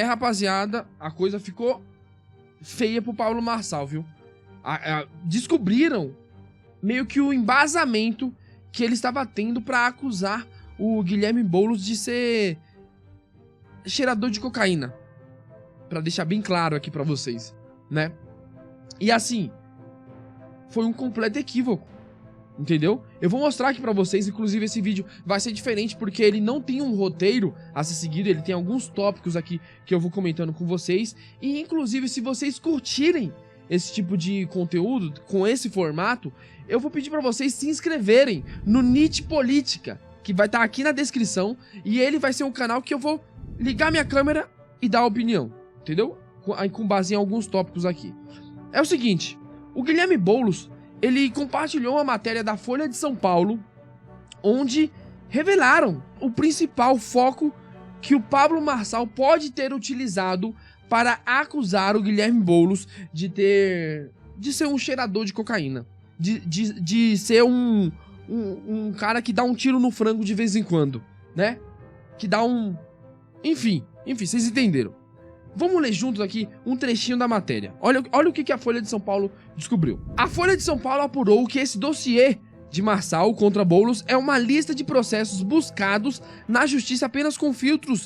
Rapaziada, a coisa ficou feia pro Pablo Marçal, viu? Descobriram meio que o embasamento que ele estava tendo pra acusar o Guilherme Boulos de ser cheirador de cocaína. Pra deixar bem claro aqui pra vocês, né? E assim, foi um completo equívoco, entendeu? Eu vou mostrar aqui pra vocês, inclusive esse vídeo vai ser diferente porque ele não tem um roteiro a ser seguido, ele tem alguns tópicos aqui que eu vou comentando com vocês. E inclusive, se vocês curtirem esse tipo de conteúdo, com esse formato, eu vou pedir pra vocês se inscreverem no NIT Política, que vai estar aqui na descrição, e ele vai ser um canal que eu vou ligar minha câmera e dar opinião, entendeu? Com base em alguns tópicos aqui. É o seguinte, o Guilherme Boulos, ele compartilhou uma matéria da Folha de São Paulo, onde revelaram o principal foco que o Pablo Marçal pode ter utilizado para acusar o Guilherme Boulos de ser um cheirador de cocaína, de ser um cara que dá um tiro no frango de vez em quando, né? Que dá um... Enfim, vocês entenderam. Vamos ler juntos aqui um trechinho da matéria. Olha o que a Folha de São Paulo descobriu. A Folha de São Paulo apurou que esse dossiê de Marçal contra Boulos é uma lista de processos buscados na justiça apenas com filtro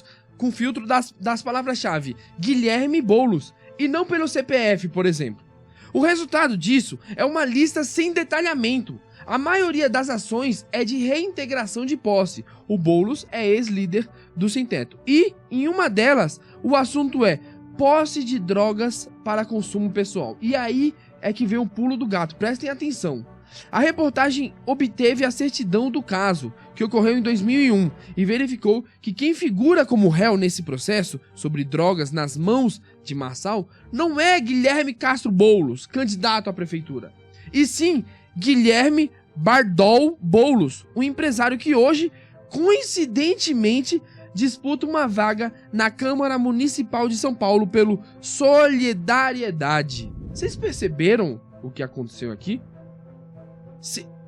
das palavras-chave Guilherme Boulos e não pelo CPF, por exemplo. O resultado disso é uma lista sem detalhamento. A maioria das ações é de reintegração de posse. O Boulos é ex-líder do Sem Teto. E, em uma delas, o assunto é posse de drogas para consumo pessoal. E aí é que vem o pulo do gato. Prestem atenção. A reportagem obteve a certidão do caso, que ocorreu em 2001, e verificou que quem figura como réu nesse processo sobre drogas nas mãos de Marçal não é Guilherme Castro Boulos, candidato à prefeitura, e sim Guilherme Bardol Boulos, um empresário que hoje, coincidentemente, disputa uma vaga na Câmara Municipal de São Paulo pelo Solidariedade. Vocês perceberam o que aconteceu aqui?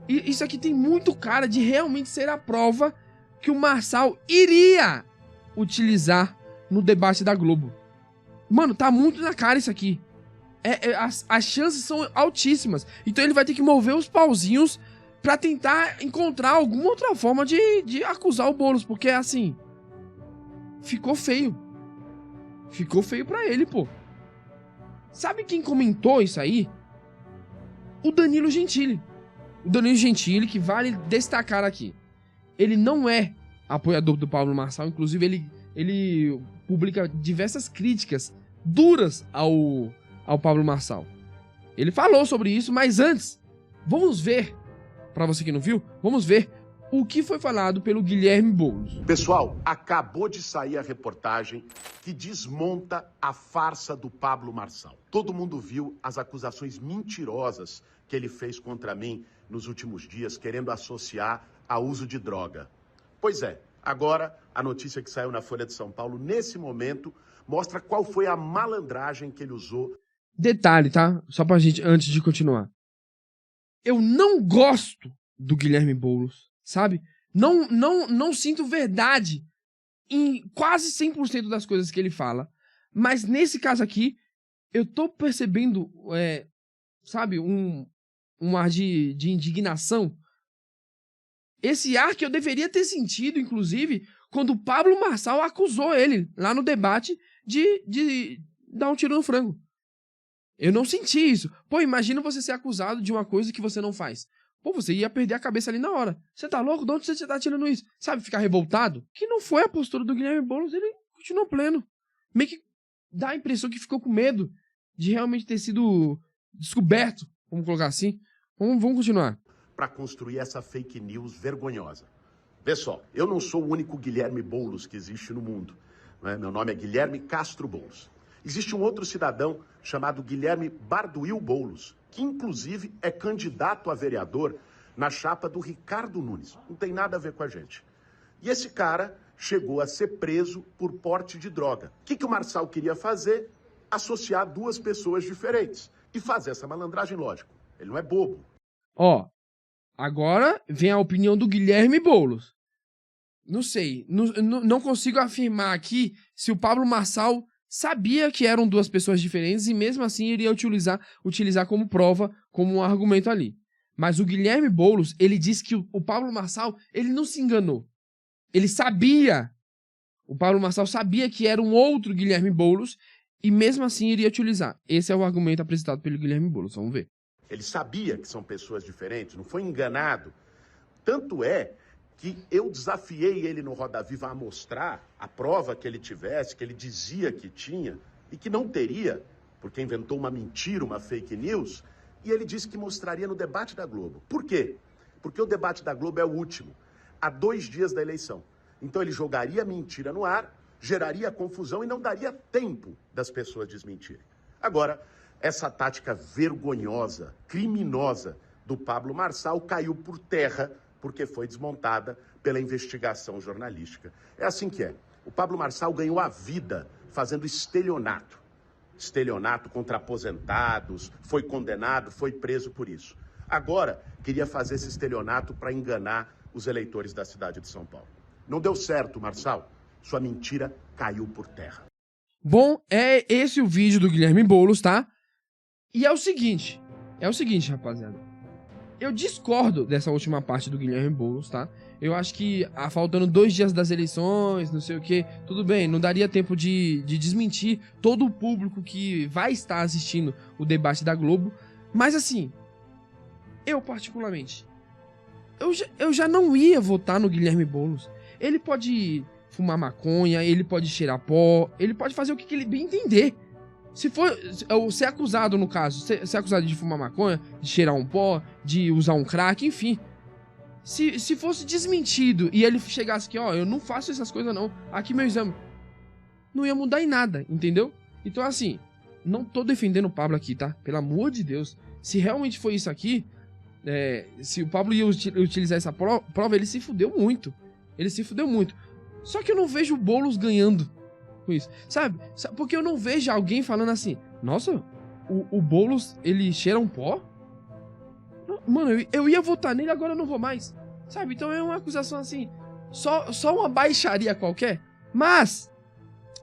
Isso aqui tem muito cara de realmente ser a prova que o Marçal iria utilizar no debate da Globo. Mano, tá muito na cara isso aqui. As chances são altíssimas. Então ele vai ter que mover os pauzinhos pra tentar encontrar alguma outra forma de acusar o Boulos. Porque, assim, ficou feio. Ficou feio pra ele, pô. Sabe quem comentou isso aí? O Danilo Gentili. O Danilo Gentili, que vale destacar aqui. Ele não é apoiador do Pablo Marçal. Inclusive, ele publica diversas críticas duras ao Pablo Marçal. Ele falou sobre isso, mas antes, vamos ver, pra você que não viu, vamos ver o que foi falado pelo Guilherme Boulos. Pessoal, acabou de sair a reportagem que desmonta a farsa do Pablo Marçal. Todo mundo viu as acusações mentirosas que ele fez contra mim nos últimos dias, querendo associar a uso de droga. Pois é, agora a notícia que saiu na Folha de São Paulo, nesse momento, mostra qual foi a malandragem que ele usou. Detalhe, tá? Só pra gente, antes de continuar. Eu não gosto do Guilherme Boulos, sabe? Não sinto verdade em quase 100% das coisas que ele fala. Mas nesse caso aqui, eu tô percebendo, sabe, um ar de indignação. Esse ar que eu deveria ter sentido, inclusive, quando o Pablo Marçal acusou ele, lá no debate, de dar um tiro no frango. Eu não senti isso. Pô, imagina você ser acusado de uma coisa que você não faz. Pô, você ia perder a cabeça ali na hora. Você tá louco? De onde você tá tirando isso? Sabe, ficar revoltado? Que não foi a postura do Guilherme Boulos, ele continuou pleno. Meio que dá a impressão que ficou com medo de realmente ter sido descoberto, vamos colocar assim. Vamos continuar. Para construir essa fake news vergonhosa. Vê só, eu não sou o único Guilherme Boulos que existe no mundo. Né? Meu nome é Guilherme Castro Boulos. Existe um outro cidadão chamado Guilherme Barduil Boulos, que inclusive é candidato a vereador na chapa do Ricardo Nunes. Não tem nada a ver com a gente. E esse cara chegou a ser preso por porte de droga. O que o Marçal queria fazer? Associar duas pessoas diferentes e fazer essa malandragem, lógico. Ele não é bobo. Ó, agora vem a opinião do Guilherme Boulos. não sei, não consigo afirmar aqui se o Pablo Marçal sabia que eram duas pessoas diferentes e mesmo assim iria utilizar como prova, como um argumento ali. Mas o Guilherme Boulos, ele disse que o Pablo Marçal, ele não se enganou. Ele sabia, o Pablo Marçal sabia que era um outro Guilherme Boulos e mesmo assim iria utilizar. Esse é o argumento apresentado pelo Guilherme Boulos, vamos ver. Ele sabia que são pessoas diferentes, não foi enganado. Tanto é que eu desafiei ele no Roda Viva a mostrar a prova que ele tivesse, que ele dizia que tinha e que não teria, porque inventou uma mentira, uma fake news, e ele disse que mostraria no debate da Globo. Por quê? Porque o debate da Globo é o último, há 2 dias da eleição. Então ele jogaria a mentira no ar, geraria confusão e não daria tempo das pessoas desmentirem. Agora, essa tática vergonhosa, criminosa do Pablo Marçal caiu por terra porque foi desmontada pela investigação jornalística. É assim que é. O Pablo Marçal ganhou a vida fazendo estelionato. Estelionato contra aposentados, foi condenado, foi preso por isso. Agora, queria fazer esse estelionato para enganar os eleitores da cidade de São Paulo. Não deu certo, Marçal. Sua mentira caiu por terra. Bom, é esse o vídeo do Guilherme Boulos, tá? E é o seguinte, rapaziada. Eu discordo dessa última parte do Guilherme Boulos, tá? Eu acho que, faltando 2 dias das eleições, não sei o que, tudo bem, não daria tempo de desmentir todo o público que vai estar assistindo o debate da Globo. Mas assim, eu particularmente, eu já não ia votar no Guilherme Boulos. Ele pode fumar maconha, ele pode cheirar pó, ele pode fazer o que ele bem entender. Se for ser acusado, no caso, ser acusado de fumar maconha, de cheirar um pó, de usar um crack, enfim. Se fosse desmentido e ele chegasse aqui, ó, eu não faço essas coisas não, aqui meu exame, não ia mudar em nada, entendeu? Então assim, não tô defendendo o Pablo aqui, tá? Pelo amor de Deus. Se realmente foi isso aqui, se o Pablo ia utilizar essa prova, ele se fudeu muito. Ele se fudeu muito. Só que eu não vejo o Boulos ganhando com isso, sabe? Porque eu não vejo alguém falando assim, nossa, o Boulos, ele cheira um pó? Mano, eu ia votar nele, agora eu não vou mais, sabe? Então é uma acusação assim, só uma baixaria qualquer. Mas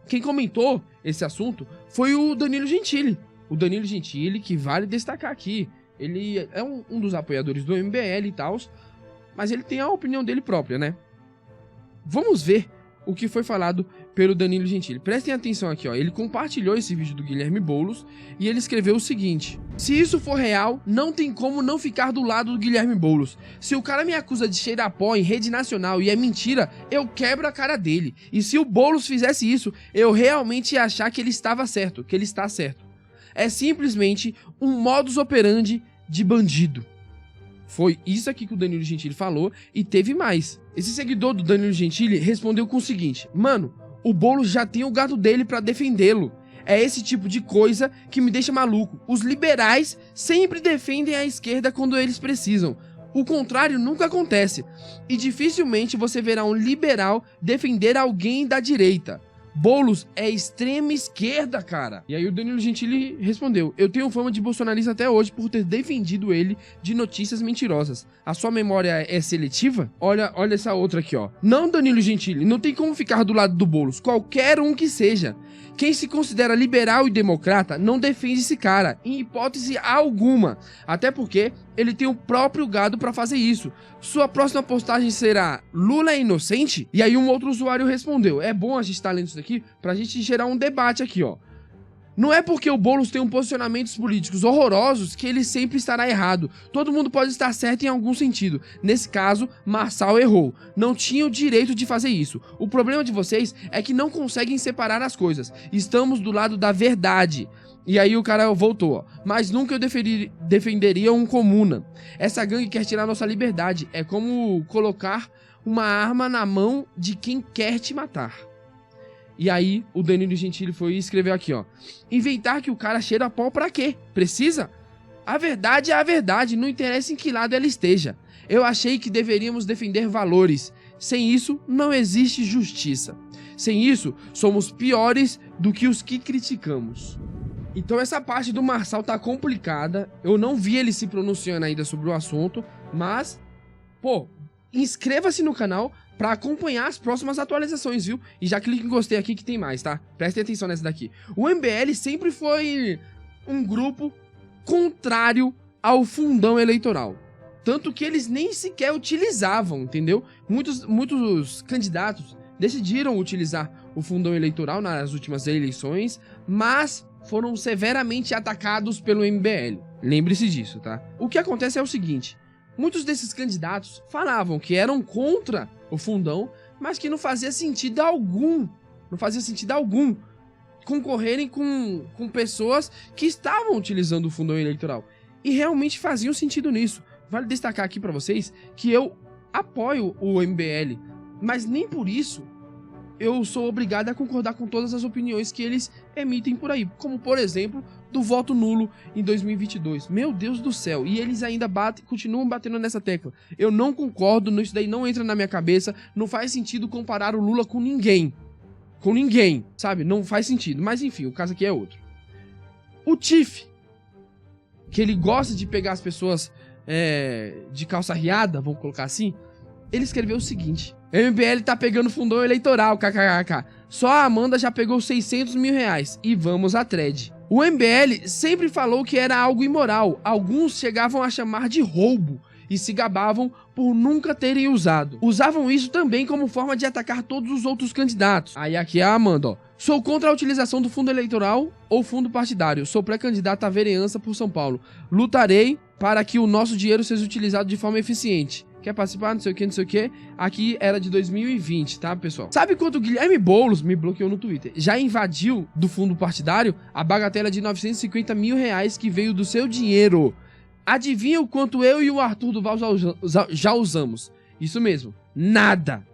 quem comentou esse assunto foi o Danilo Gentili. O Danilo Gentili, que vale destacar aqui, ele é um dos apoiadores do MBL e tal, mas ele tem a opinião dele própria, né? Vamos ver o que foi falado pelo Danilo Gentili. Prestem atenção aqui, ó. Ele compartilhou esse vídeo do Guilherme Boulos e ele escreveu o seguinte: se isso for real, não tem como não ficar do lado do Guilherme Boulos. Se o cara me acusa de cheirar pó em rede nacional e é mentira, eu quebro a cara dele. E se o Boulos fizesse isso, eu realmente ia achar que ele estava certo, que ele está certo. É simplesmente um modus operandi de bandido. Foi isso aqui que o Danilo Gentili falou e teve mais. Esse seguidor do Danilo Gentili respondeu com o seguinte: mano, o Boulos já tem o gado dele pra defendê-lo. É esse tipo de coisa que me deixa maluco. Os liberais sempre defendem a esquerda quando eles precisam. O contrário nunca acontece. E dificilmente você verá um liberal defender alguém da direita. Boulos é extrema esquerda, cara. E aí o Danilo Gentili respondeu: eu tenho fama de bolsonarista até hoje por ter defendido ele de notícias mentirosas. A sua memória é seletiva? Olha essa outra aqui, ó. Não, Danilo Gentili, não tem como ficar do lado do Boulos, qualquer um que seja. Quem se considera liberal e democrata não defende esse cara, em hipótese alguma. Até porque ele tem o próprio gado pra fazer isso. Sua próxima postagem será: Lula é inocente? E aí um outro usuário respondeu: é bom a gente estar lendo isso daqui pra gente gerar um debate aqui, ó. Não é porque o Boulos tem posicionamentos políticos horrorosos que ele sempre estará errado. Todo mundo pode estar certo em algum sentido. Nesse caso, Marçal errou. Não tinha o direito de fazer isso. O problema de vocês é que não conseguem separar as coisas. Estamos do lado da verdade. E aí o cara voltou, ó. Mas nunca eu defenderia um comuna. Essa gangue quer tirar nossa liberdade. É como colocar uma arma na mão de quem quer te matar. E aí o Danilo Gentili foi e escreveu aqui, ó: inventar que o cara cheira pó pra quê? Precisa? A verdade é a verdade, não interessa em que lado ela esteja. Eu achei que deveríamos defender valores. Sem isso, não existe justiça. Sem isso, somos piores do que os que criticamos. Então essa parte do Marçal tá complicada. Eu não vi ele se pronunciando ainda sobre o assunto, mas, pô, inscreva-se no canal pra acompanhar as próximas atualizações, viu? E já clique em gostei aqui que tem mais, tá? Prestem atenção nessa daqui. O MBL sempre foi um grupo contrário ao fundão eleitoral. Tanto que eles nem sequer utilizavam, entendeu? Muitos candidatos decidiram utilizar o fundão eleitoral nas últimas eleições, mas foram severamente atacados pelo MBL. Lembre-se disso, tá? O que acontece é o seguinte: muitos desses candidatos falavam que eram contra o fundão, mas que não fazia sentido algum concorrerem com pessoas que estavam utilizando o fundão eleitoral. E realmente faziam sentido nisso. Vale destacar aqui pra vocês que eu apoio o MBL, mas nem por isso eu sou obrigado a concordar com todas as opiniões que eles emitem por aí, como por exemplo, do voto nulo em 2022. Meu Deus do céu, e eles ainda continuam batendo nessa tecla. Eu não concordo, isso daí não entra na minha cabeça, não faz sentido comparar o Lula com ninguém. Com ninguém, sabe? Não faz sentido, mas enfim, o caso aqui é outro. O Tiff, que ele gosta de pegar as pessoas de calça riada, vamos colocar assim, ele escreveu o seguinte: MBL tá pegando fundão eleitoral, kkkk. Só a Amanda já pegou 600 mil reais. E vamos à thread. O MBL sempre falou que era algo imoral. Alguns chegavam a chamar de roubo e se gabavam por nunca terem usado. Usavam isso também como forma de atacar todos os outros candidatos. Aí aqui é a Amanda, ó. Sou contra a utilização do fundo eleitoral ou fundo partidário. Sou pré-candidata à vereança por São Paulo. Lutarei para que o nosso dinheiro seja utilizado de forma eficiente. Quer participar? Não sei o que, não sei o que. Aqui era de 2020, tá, pessoal? Sabe quanto o Guilherme Boulos me bloqueou no Twitter? Já invadiu do fundo partidário a bagatela de 950 mil reais que veio do seu dinheiro. Adivinha o quanto eu e o Arthur Duval já usamos? Isso mesmo, nada.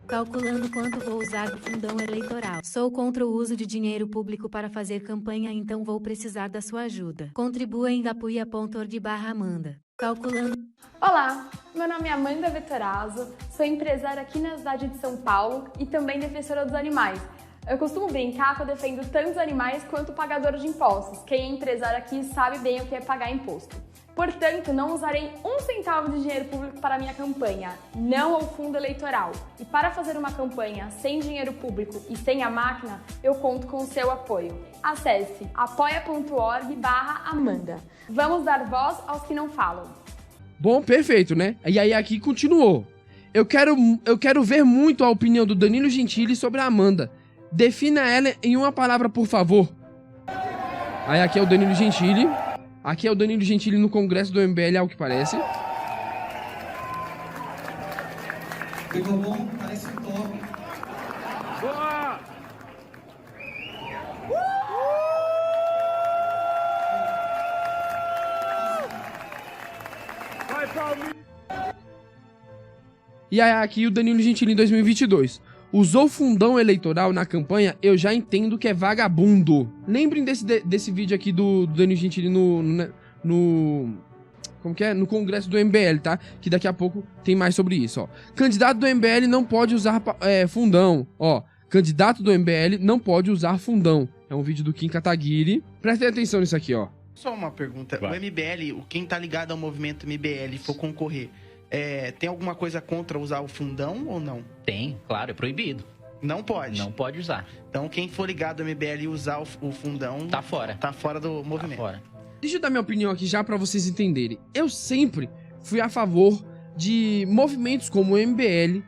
Calculando quanto vou usar do fundão eleitoral. Sou contra o uso de dinheiro público para fazer campanha, então vou precisar da sua ajuda. Contribua em apoia.org/Amanda. Calculando. Olá, meu nome é Amanda Vettorazzo, sou empresária aqui na cidade de São Paulo e também defensora dos animais. Eu costumo brincar que eu defendo tanto os animais quanto o pagador de impostos. Quem é empresário aqui sabe bem o que é pagar imposto. Portanto, não usarei um centavo de dinheiro público para a minha campanha, não ao fundo eleitoral. E para fazer uma campanha sem dinheiro público e sem a máquina, eu conto com o seu apoio. Acesse apoia.org/Amanda. Vamos dar voz aos que não falam. Bom, perfeito, né? E aí aqui continuou. Eu quero ver muito a opinião do Danilo Gentili sobre a Amanda. Defina ela em uma palavra, por favor. Aí aqui é o Danilo Gentili. Aqui é o Danilo Gentili no congresso do MBL, ao que parece. Pegou bom? Parece top. Boa! Vai, Palmeiras! E aí aqui o Danilo Gentili em 2022. Usou fundão eleitoral na campanha, eu já entendo que é vagabundo. Lembrem desse vídeo aqui do Danilo Gentili como que é? No congresso do MBL, tá? Que daqui a pouco tem mais sobre isso, ó. Candidato do MBL não pode usar fundão, ó. Candidato do MBL não pode usar fundão. É um vídeo do Kim Kataguiri. Prestem atenção nisso aqui, ó. Só uma pergunta. Vai. O MBL, quem tá ligado ao movimento MBL for concorrer, tem alguma coisa contra usar o fundão ou não? Tem, claro, é proibido. Não pode? Não pode usar. Então quem for ligado ao MBL e usar o fundão... Tá fora. Tá fora do movimento. Tá fora. Deixa eu dar minha opinião aqui já pra vocês entenderem. Eu sempre fui a favor de movimentos como o MBL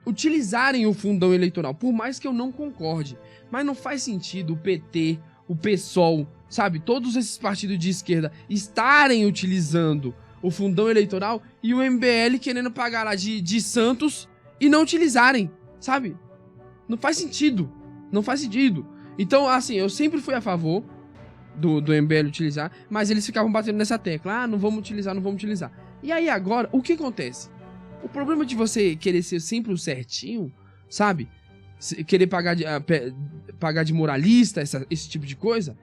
utilizarem o fundão eleitoral, por mais que eu não concorde. Mas não faz sentido o PT, o PSOL, sabe? Todos esses partidos de esquerda estarem utilizando o fundão eleitoral e o MBL querendo pagar lá de Santos e não utilizarem, sabe? Não faz sentido. Não faz sentido. Então, assim, eu sempre fui a favor do MBL utilizar, mas eles ficavam batendo nessa tecla. Ah, não vamos utilizar, não vamos utilizar. E aí agora, o que acontece? O problema de você querer ser sempre o certinho, sabe? Querer pagar de moralista, esse tipo de coisa,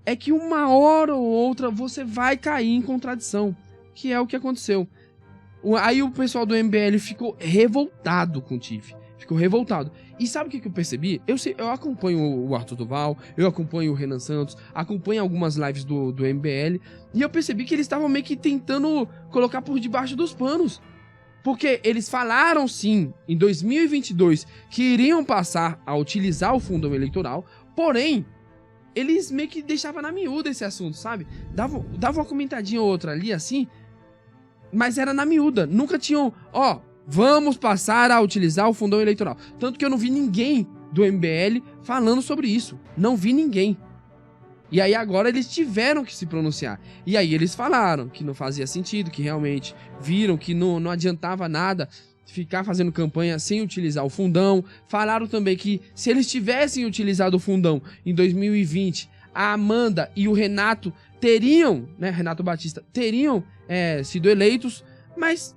é que uma hora ou outra você vai cair em contradição, que é o que aconteceu. Aí o pessoal do MBL ficou revoltado com o Tiff. Ficou revoltado. E sabe o que eu percebi? Eu acompanho o Arthur Duval, eu acompanho o Renan Santos, acompanho algumas lives do MBL, e eu percebi que eles estavam meio que tentando colocar por debaixo dos panos. Porque eles falaram sim, em 2022, que iriam passar a utilizar o fundão eleitoral, porém, eles meio que deixavam na miúda esse assunto, sabe? Dava uma comentadinha ou outra ali, assim, mas era na miúda. Nunca tinham, vamos passar a utilizar o fundão eleitoral. Tanto que eu não vi ninguém do MBL falando sobre isso. Não vi ninguém. E aí agora eles tiveram que se pronunciar. E aí eles falaram que não fazia sentido, que realmente viram que não adiantava nada ficar fazendo campanha sem utilizar o fundão. Falaram também que se eles tivessem utilizado o fundão em 2020, a Amanda e o Renato teriam, né, Renato Batista, teriam sido eleitos, mas...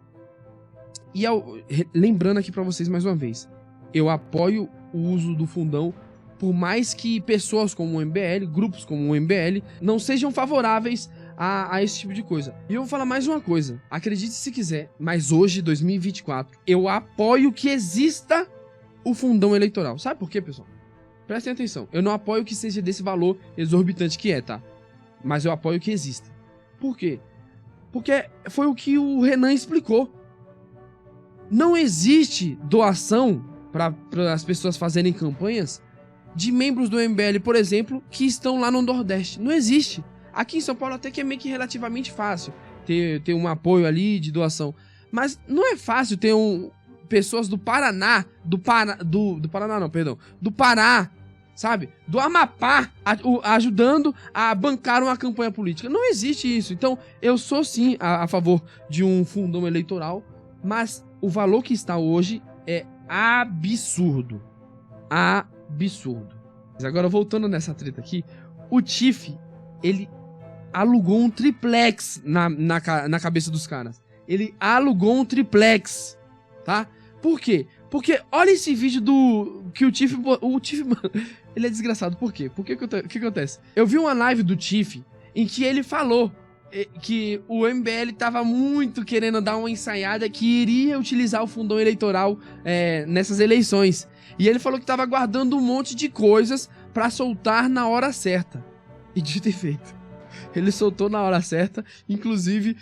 lembrando aqui pra vocês mais uma vez, eu apoio o uso do fundão, por mais que pessoas como o MBL, grupos como o MBL, não sejam favoráveis a esse tipo de coisa. E eu vou falar mais uma coisa, acredite se quiser, mas hoje, 2024, eu apoio que exista o fundão eleitoral. Sabe por quê, pessoal? Prestem atenção, eu não apoio que seja desse valor exorbitante que tá? Mas eu apoio que exista. Por quê? Porque foi o que o Renan explicou. Não existe doação para as pessoas fazerem campanhas de membros do MBL, por exemplo, que estão lá no Nordeste. Não existe. Aqui em São Paulo até que é meio que relativamente fácil ter um apoio ali de doação. Mas não é fácil ter pessoas do Paraná, do Pará, sabe? Do Amapá, ajudando a bancar uma campanha política. Não existe isso. Então, eu sou sim a favor de um fundão eleitoral, mas o valor que está hoje é absurdo. Absurdo. Mas agora, voltando nessa treta aqui, o Tiff, ele alugou um triplex na cabeça dos caras. Ele alugou um triplex, tá? Por quê? Porque olha esse vídeo que o Tiff, mano, ele é desgraçado. Por quê? Porque o que acontece? Eu vi uma live do Tiff em que ele falou que o MBL tava muito querendo dar uma ensaiada que iria utilizar o fundão eleitoral nessas eleições. E ele falou que tava guardando um monte de coisas pra soltar na hora certa. E dito e feito. Ele soltou na hora certa. Inclusive,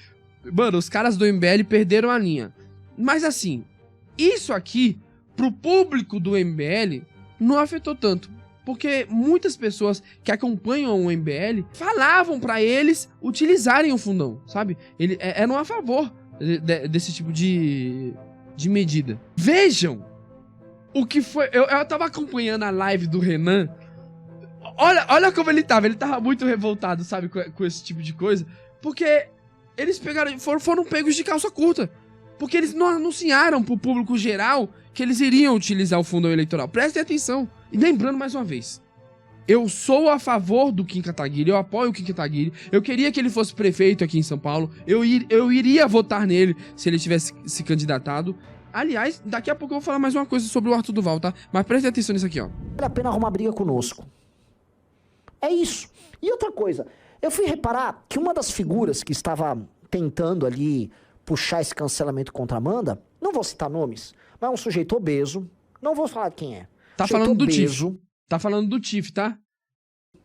mano, os caras do MBL perderam a linha. Mas assim, isso aqui, pro público do MBL, não afetou tanto. Porque muitas pessoas que acompanham o MBL falavam pra eles utilizarem o fundão, sabe? Eram a favor desse tipo de medida. Vejam o que foi... Eu tava acompanhando a live do Renan. Olha como ele tava. Ele tava muito revoltado, sabe? Com esse tipo de coisa. Porque eles foram pegos de calça curta. Porque eles não anunciaram pro público geral que eles iriam utilizar o fundão eleitoral. Prestem atenção. E lembrando mais uma vez, eu sou a favor do Kim Kataguiri, eu apoio o Kim Kataguiri, eu queria que ele fosse prefeito aqui em São Paulo, eu iria votar nele se ele tivesse se candidatado. Aliás, daqui a pouco eu vou falar mais uma coisa sobre o Arthur Duval, tá? Mas prestem atenção nisso aqui, ó. Vale a pena arrumar briga conosco. É isso. E outra coisa, eu fui reparar que uma das figuras que estava tentando ali puxar esse cancelamento contra a Amanda, não vou citar nomes, mas é um sujeito obeso, não vou falar quem é. Tá falando do Tiff. Tá falando do Tiff, tá?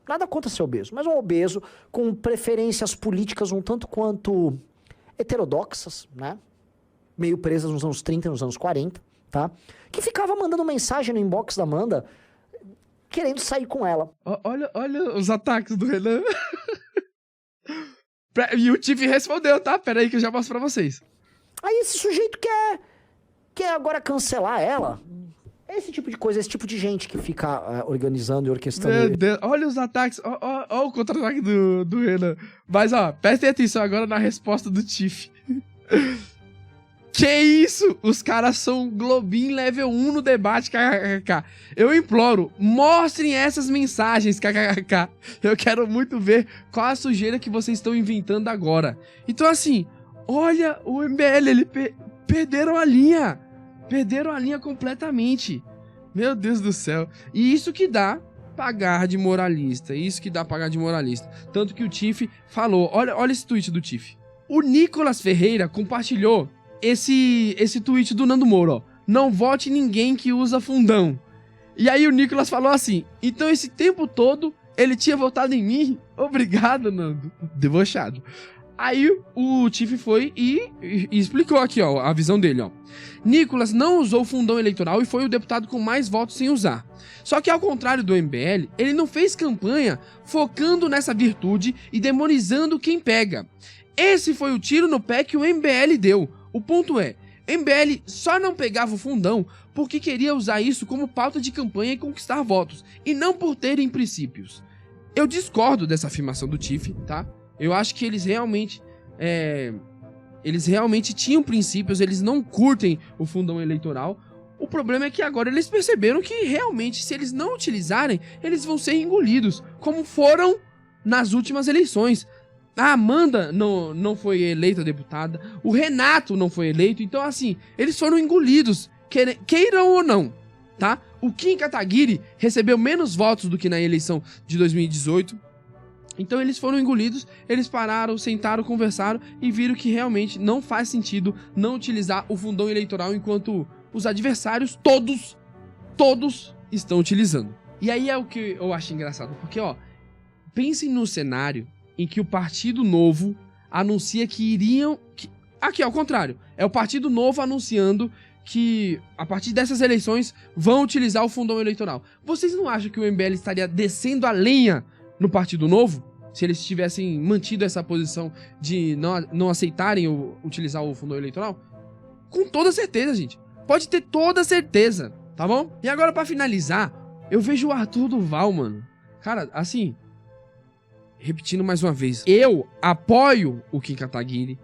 Nada contra ser obeso, mas um obeso com preferências políticas um tanto quanto heterodoxas, né? Meio presas nos anos 30, nos anos 40, tá? Que ficava mandando mensagem no inbox da Amanda, querendo sair com ela. Olha os ataques do Renan. E o Tiff respondeu, tá? Pera aí que eu já mostro pra vocês. Aí esse sujeito quer agora cancelar ela. Esse tipo de coisa, esse tipo de gente que fica organizando e orquestrando. Meu Deus, olha os ataques, olha o contra-ataque do Renan. Mas ó, prestem atenção agora na resposta do Tiff. Que isso? Os caras são Globin level 1 no debate, kkkk. Eu imploro, mostrem essas mensagens, kkkk. Eu quero muito ver qual a sujeira que vocês estão inventando agora. Então assim, olha o MBL, perderam a linha. Perderam a linha completamente. Meu Deus do céu. E isso que dá pagar de moralista. Tanto que o Tiff falou. Olha esse tweet do Tiff. O Nicolas Ferreira compartilhou esse tweet do Nando Moura, ó. Não vote ninguém que usa fundão. E aí o Nicolas falou assim: então esse tempo todo ele tinha votado em mim? Obrigado, Nando. Debochado. Aí o Tiff foi e explicou aqui, ó, a visão dele, ó. Nicolas não usou o fundão eleitoral e foi o deputado com mais votos sem usar. Só que ao contrário do MBL, ele não fez campanha focando nessa virtude e demonizando quem pega. Esse foi o tiro no pé que o MBL deu. O ponto é, MBL só não pegava o fundão porque queria usar isso como pauta de campanha e conquistar votos, e não por terem princípios. Eu discordo dessa afirmação do Tiff, tá? Eu acho que eles realmente tinham princípios, eles não curtem o fundão eleitoral. O problema é que agora eles perceberam que realmente, se eles não utilizarem, eles vão ser engolidos, como foram nas últimas eleições. A Amanda não foi eleita deputada, o Renato não foi eleito, então assim, eles foram engolidos, queiram ou não, tá? O Kim Kataguiri recebeu menos votos do que na eleição de 2018, então eles foram engolidos, eles pararam, sentaram, conversaram e viram que realmente não faz sentido não utilizar o fundão eleitoral enquanto os adversários, todos estão utilizando. E aí é o que eu acho engraçado, porque ó, pensem no cenário em que o Partido Novo anuncia que iriam... Aqui, ao contrário. É o Partido Novo anunciando que, a partir dessas eleições, vão utilizar o fundão eleitoral. Vocês não acham que o MBL estaria descendo a lenha no Partido Novo? Se eles tivessem mantido essa posição de não aceitarem utilizar o fundão eleitoral? Com toda certeza, gente. Pode ter toda certeza, tá bom? E agora, pra finalizar, eu vejo o Arthur Duval, mano. Cara, assim... Repetindo mais uma vez, eu apoio o Kim Kataguiri.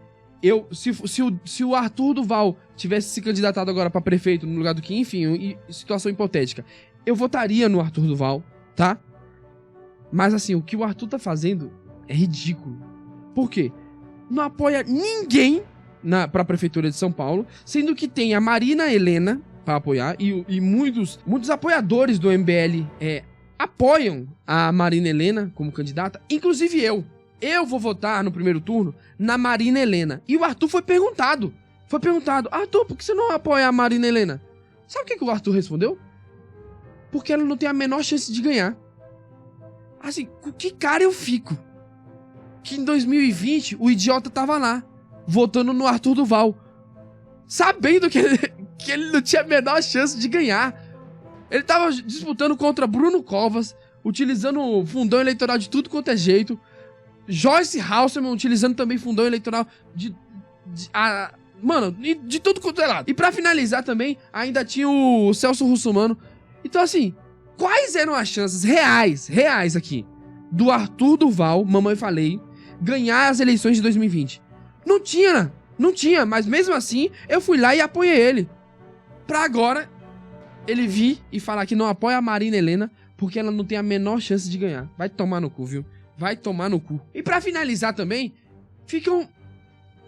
Se o Arthur Duval tivesse se candidatado agora pra prefeito no lugar do Kim, enfim, situação hipotética, eu votaria no Arthur Duval, tá? Mas assim, o que o Arthur tá fazendo é ridículo. Por quê? Não apoia ninguém pra prefeitura de São Paulo, sendo que tem a Marina Helena pra apoiar e muitos apoiadores do MBL apoiam a Marina Helena como candidata, inclusive eu. Eu vou votar no primeiro turno na Marina Helena. E o Arthur foi perguntado, Arthur, por que você não apoia a Marina Helena? Sabe o que o Arthur respondeu? Porque ela não tem a menor chance de ganhar. Assim, com que cara eu fico? Que em 2020 o idiota tava lá, votando no Arthur Duval, sabendo que ele não tinha a menor chance de ganhar. Ele tava disputando contra Bruno Covas, utilizando o fundão eleitoral de tudo quanto é jeito. Joyce Hasselman utilizando também fundão eleitoral de tudo quanto é lado. E pra finalizar também, ainda tinha o Celso Russomano. Então assim, quais eram as chances reais aqui, do Arthur Duval, mamãe falei, ganhar as eleições de 2020? Não tinha, mas mesmo assim, eu fui lá e apoiei ele. Pra agora... ele vir e falar que não apoia a Marina Helena porque ela não tem a menor chance de ganhar. Vai tomar no cu, viu? Vai tomar no cu. E pra finalizar também, ficam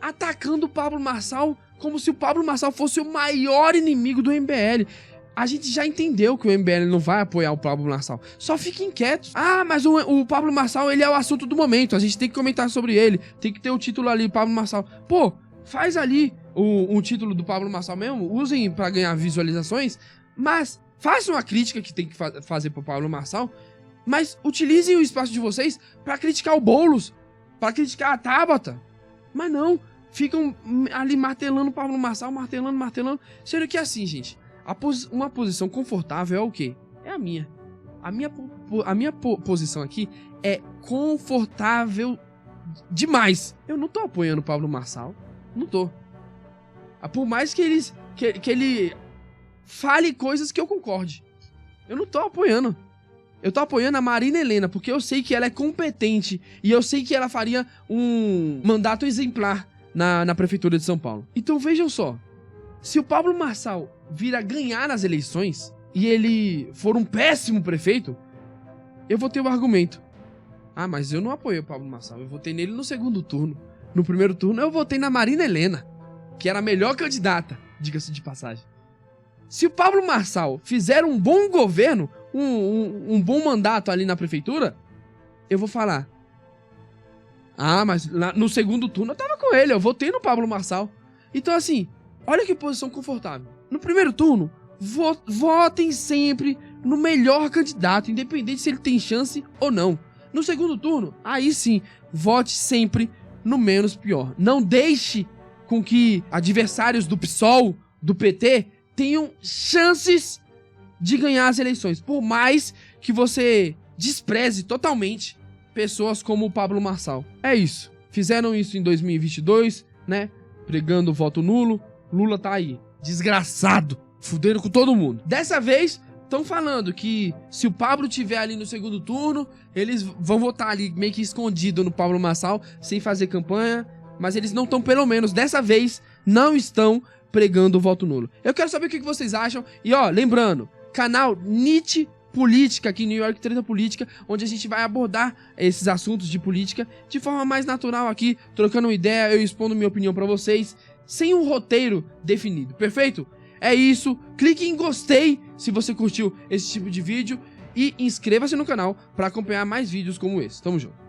atacando o Pablo Marçal como se o Pablo Marçal fosse o maior inimigo do MBL. A gente já entendeu que o MBL não vai apoiar o Pablo Marçal. Só fiquem quietos. Ah, mas o Pablo Marçal, ele é o assunto do momento. A gente tem que comentar sobre ele. Tem que ter o título ali, Pablo Marçal. Pô, faz ali o título do Pablo Marçal mesmo. Usem pra ganhar visualizações. Mas façam a crítica que tem que fazer pro Pablo Marçal, mas utilizem o espaço de vocês pra criticar o Boulos, pra criticar a Tabata. Mas não, ficam ali martelando o Pablo Marçal, martelando, sendo que assim, gente, uma posição confortável é o quê? É a minha. A minha posição aqui é confortável demais. Eu não tô apoiando o Pablo Marçal, não tô. Por mais que ele fale coisas que eu concorde. Eu não tô apoiando. Eu tô apoiando a Marina Helena, porque eu sei que ela é competente e eu sei que ela faria um mandato exemplar na prefeitura de São Paulo. Então vejam só, se o Pablo Marçal vir a ganhar as eleições e ele for um péssimo prefeito, eu vou ter o argumento. Ah, mas eu não apoio o Pablo Marçal, eu votei nele no segundo turno. No primeiro turno eu votei na Marina Helena, que era a melhor candidata, diga-se de passagem. Se o Pablo Marçal fizer um bom governo, um bom mandato ali na prefeitura, eu vou falar: ah, mas no segundo turno eu tava com ele, eu votei no Pablo Marçal. Então assim, olha que posição confortável. No primeiro turno, votem sempre no melhor candidato, independente se ele tem chance ou não. No segundo turno, aí sim, vote sempre no menos pior. Não deixe com que adversários do PSOL, do PT, tenham chances de ganhar as eleições. Por mais que você despreze totalmente pessoas como o Pablo Marçal. É isso. Fizeram isso em 2022, né? Pregando o voto nulo. Lula tá aí. Desgraçado. Fuderam com todo mundo. Dessa vez, estão falando que se o Pablo tiver ali no segundo turno, eles vão votar ali meio que escondido no Pablo Marçal, sem fazer campanha. Mas eles não estão, pelo menos dessa vez, não estão pregando o voto nulo. Eu quero saber o que vocês acham. E ó, lembrando, canal NIT Política aqui, New York Treta Política, onde a gente vai abordar esses assuntos de política de forma mais natural aqui, trocando uma ideia, eu expondo minha opinião pra vocês, sem um roteiro definido, perfeito? É isso, clique em gostei se você curtiu esse tipo de vídeo e inscreva-se no canal pra acompanhar mais vídeos como esse. Tamo junto.